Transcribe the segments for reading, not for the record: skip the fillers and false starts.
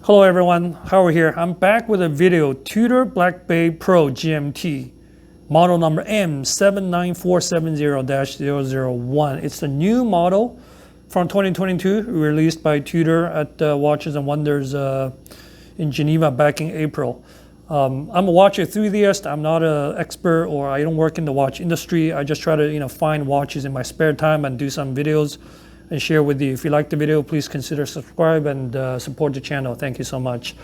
Hello everyone, Howard here. I'm back with a video, Tudor Black Bay Pro GMT, model number M79470-001. It's the new model from 2022, released by Tudor at Watches and Wonders in Geneva back in April. I'm a watch enthusiast. I'm not an expert, or I don't work in the watch industry. I just try to find watches in my spare time and do some videos and share with you. If you like the video, please consider subscribe and support the channel. Thank you so much.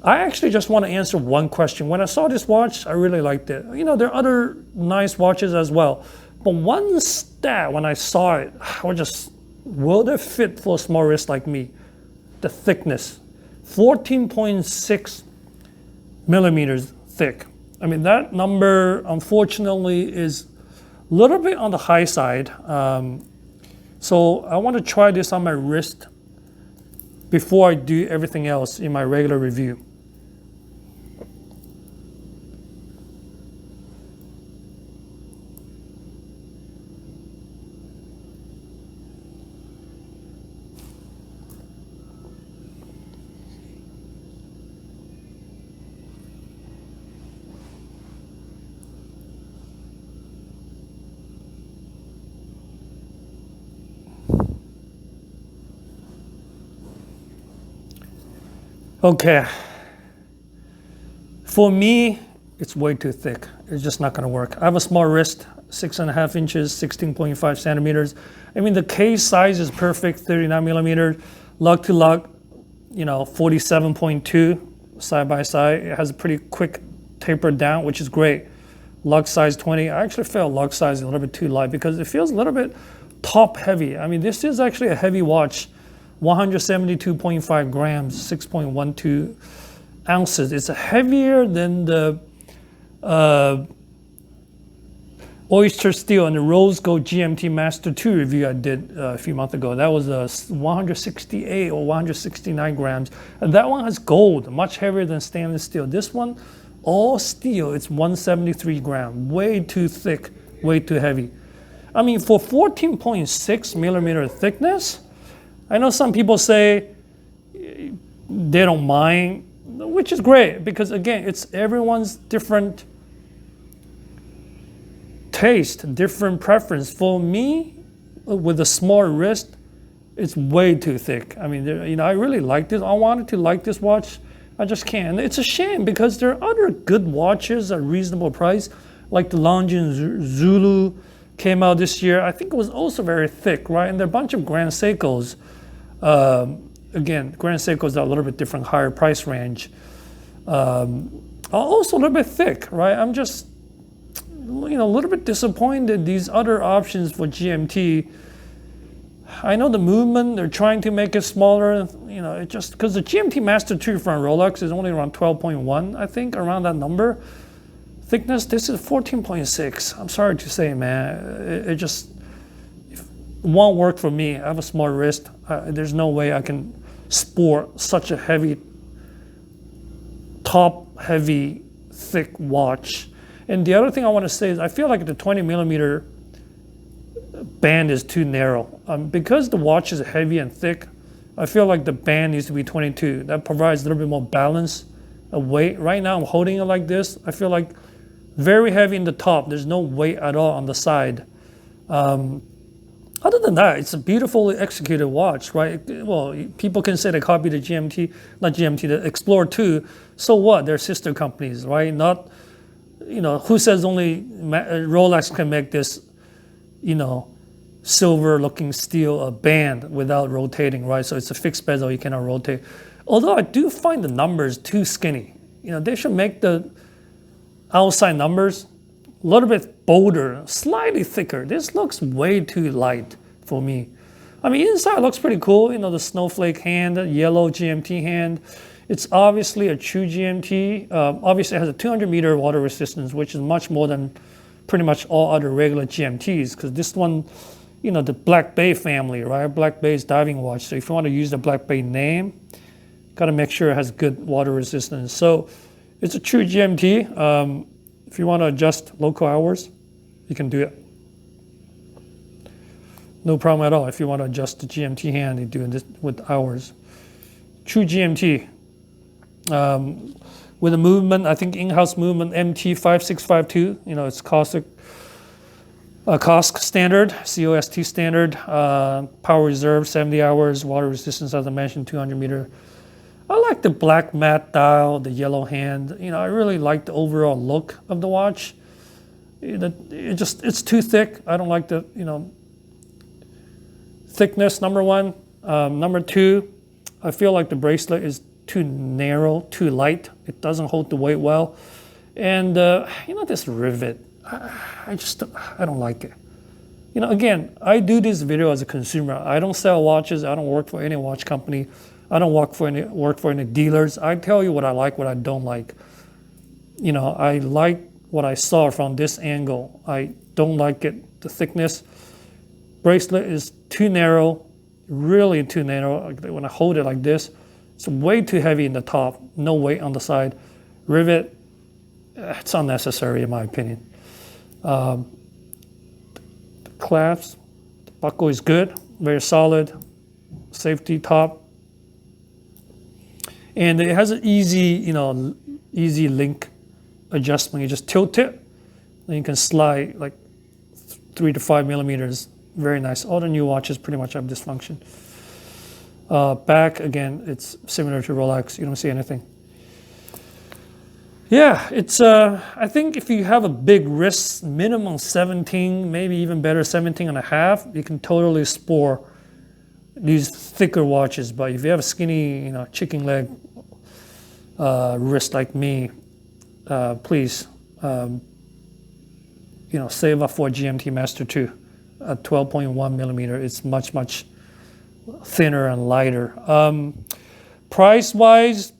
I actually just want to answer one question. When I saw this watch, I really liked it. There are other nice watches as well. But one stat, when I saw it, I was just, will it fit for a small wrist like me? The thickness, 14.6 millimeters thick. I mean, that number, unfortunately, is a little bit on the high side. So I want to try this on my wrist before I do everything else in my regular review. Okay, for me, it's way too thick. It's just not gonna work. I have a small wrist, 6.5 inches, 16.5 centimeters. I mean, the case size is perfect, 39 millimeters. Lug to lug, 47.2 side by side. It has a pretty quick taper down, which is great. Lug size 20. I actually felt lug size a little bit too light because it feels a little bit top heavy. I mean, this is actually a heavy watch. 172.5 grams, 6.12 ounces. It's heavier than the Oyster Steel and the Rose Gold GMT Master 2 review I did a few months ago. That was 168 or 169 grams. And that one has gold, much heavier than stainless steel. This one, all steel, it's 173 grams. Way too thick, way too heavy. I mean, for 14.6 millimeter thickness, I know some people say they don't mind, which is great because, again, it's everyone's different taste, different preference. For me, with a small wrist, it's way too thick. I mean, I really like this. I wanted to like this watch. I just can't. And it's a shame because there are other good watches at reasonable price, like the Longines Zulu came out this year. I think it was also very thick, right? And there are a bunch of Grand Seikos. Again, Grand Seikos are a little bit different, higher price range. Also a little bit thick, right? I'm just, a little bit disappointed these other options for GMT. I know the movement, they're trying to make it smaller, it just, because the GMT Master 2 from Rolex is only around 12.1, I think, around that number. Thickness, this is 14.6. I'm sorry to say, man, it just won't work for me. I have a small wrist. There's no way I can sport such a heavy, top-heavy, thick watch. And the other thing I want to say is I feel like the 20 millimeter band is too narrow. Because the watch is heavy and thick, I feel like the band needs to be 22. That provides a little bit more balance of weight. Right now I'm holding it like this. I feel like very heavy in the top. There's no weight at all on the side. Other than that, it's a beautifully executed watch, right? Well, people can say they copied the GMT, not GMT, the Explorer 2. So what? They're sister companies, right? Not, who says only Rolex can make this, silver-looking steel band without rotating, right? So it's a fixed bezel, you cannot rotate. Although I do find the numbers too skinny. They should make the outside numbers a little bit bolder, slightly thicker. This looks way too light for me. I mean, inside looks pretty cool. The snowflake hand, the yellow GMT hand. It's obviously a true GMT. Obviously, it has a 200-meter water resistance, which is much more than pretty much all other regular GMTs. Because this one, the Black Bay family, right? Black Bay's diving watch. So if you want to use the Black Bay name, got to make sure it has good water resistance. So it's a true GMT. If you want to adjust local hours, you can do it. No problem at all. If you want to adjust the GMT hand, you're doing this with hours. True GMT. With a movement, I think in-house movement MT5652, it's COSC standard, COST standard, power reserve 70 hours, water resistance as I mentioned 200 meter. I like the black matte dial, the yellow hand. I really like the overall look of the watch. It's too thick. I don't like the thickness. Number one. Number two, I feel like the bracelet is too narrow, too light. It doesn't hold the weight well. And this rivet, I don't like it. Again, I do this video as a consumer. I don't sell watches. I don't work for any watch company. I don't work for any dealers. I tell you what I like, what I don't like. I like what I saw from this angle. I don't like it, the thickness. Bracelet is too narrow, really too narrow. When I hold it like this, it's way too heavy in the top, no weight on the side. Rivet, it's unnecessary in my opinion. The clasp, the buckle is good, very solid, safety top. And it has an easy, easy link adjustment. You just tilt it, and you can slide like 3 to 5 millimeters. Very nice. All the new watches pretty much have this function. Back, again, it's similar to Rolex. You don't see anything. Yeah, it's, I think if you have a big wrist, minimum 17, maybe even better 17 and a half, you can totally sport these thicker watches. But if you have a skinny, chicken leg wrist like me, please, save up for a GMT Master 2 at 12.1 millimeter. It's much, much thinner and lighter. Price-wise,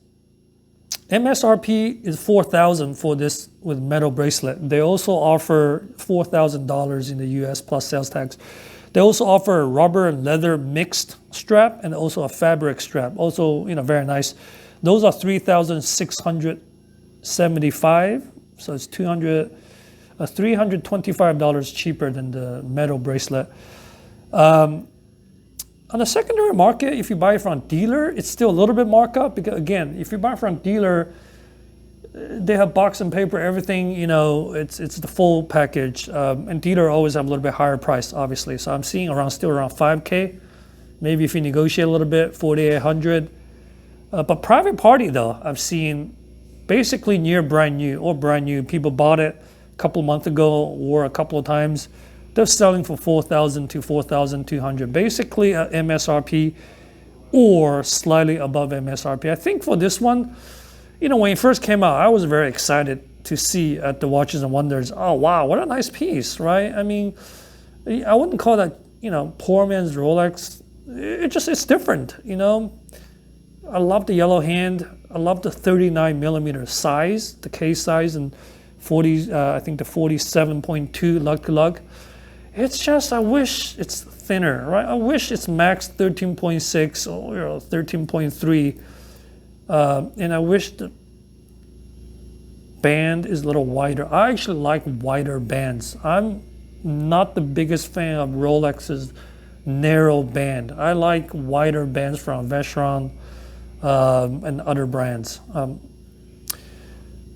MSRP is $4,000 for this with metal bracelet. They also offer $4,000 in the U.S. plus sales tax. They also offer a rubber and leather mixed strap and also a fabric strap. Also, very nice. Those are $3,675. So it's $325 cheaper than the metal bracelet. On the secondary market, if you buy it from a dealer, it's still a little bit markup because, again, if you buy from a dealer, they have box and paper, everything, it's the full package. And dealer always have a little bit higher price, obviously. So I'm seeing still around 5K. Maybe if you negotiate a little bit, 4,800. But private party, though, I've seen basically near brand new or brand new. People bought it a couple of months ago or a couple of times. They're selling for $4,000 to $4,200, basically at MSRP or slightly above MSRP. I think for this one, when it first came out, I was very excited to see at the Watches and Wonders. Oh wow, what a nice piece, right? I mean, I wouldn't call that poor man's Rolex. It's different, I love the yellow hand. I love the 39 millimeter size, the case size, and 40. I think the 47.2 lug to lug. It's just, I wish it's thinner, right? I wish it's max 13.6 or 13.3. And I wish the band is a little wider. I actually like wider bands. I'm not the biggest fan of Rolex's narrow band. I like wider bands from Vacheron and other brands.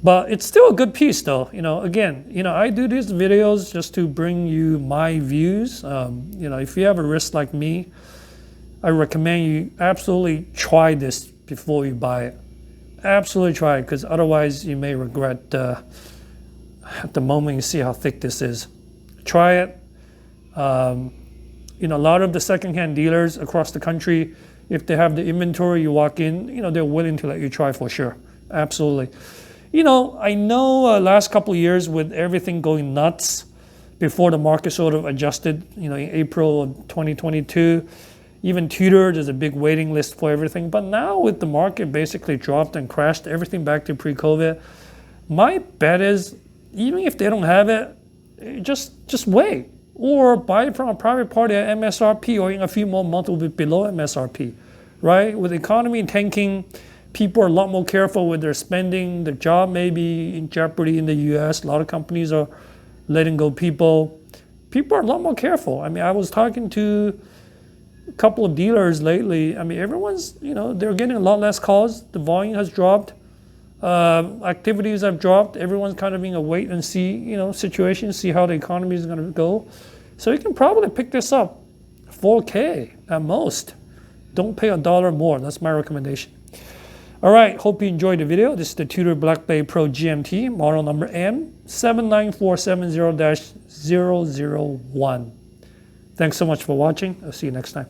But it's still a good piece though. Again, I do these videos just to bring you my views. If you have a wrist like me, I recommend you absolutely try this before you buy it. Absolutely try it, because otherwise you may regret at the moment you see how thick this is. Try it. A lot of the secondhand dealers across the country, if they have the inventory, you walk in, they're willing to let you try for sure. Absolutely. I know last couple of years with everything going nuts before the market sort of adjusted, in April of 2022, even Tudor, there's a big waiting list for everything. But now with the market basically dropped and crashed everything back to pre-COVID, my bet is even if they don't have it, just wait. Or buy it from a private party at MSRP, or in a few more months will be below MSRP, right? With the economy tanking, people are a lot more careful with their spending. Their job may be in jeopardy in the U.S. A lot of companies are letting go people. People are a lot more careful. I mean, I was talking to a couple of dealers lately. I mean, everyone's, they're getting a lot less calls. The volume has dropped. Activities have dropped. Everyone's kind of in a wait and see, situation, see how the economy is going to go. So you can probably pick this up 4K at most. Don't pay $1 more. That's my recommendation. All right, hope you enjoyed the video. This is the Tudor Black Bay Pro GMT, model number M79470-001. Thanks so much for watching. I'll see you next time.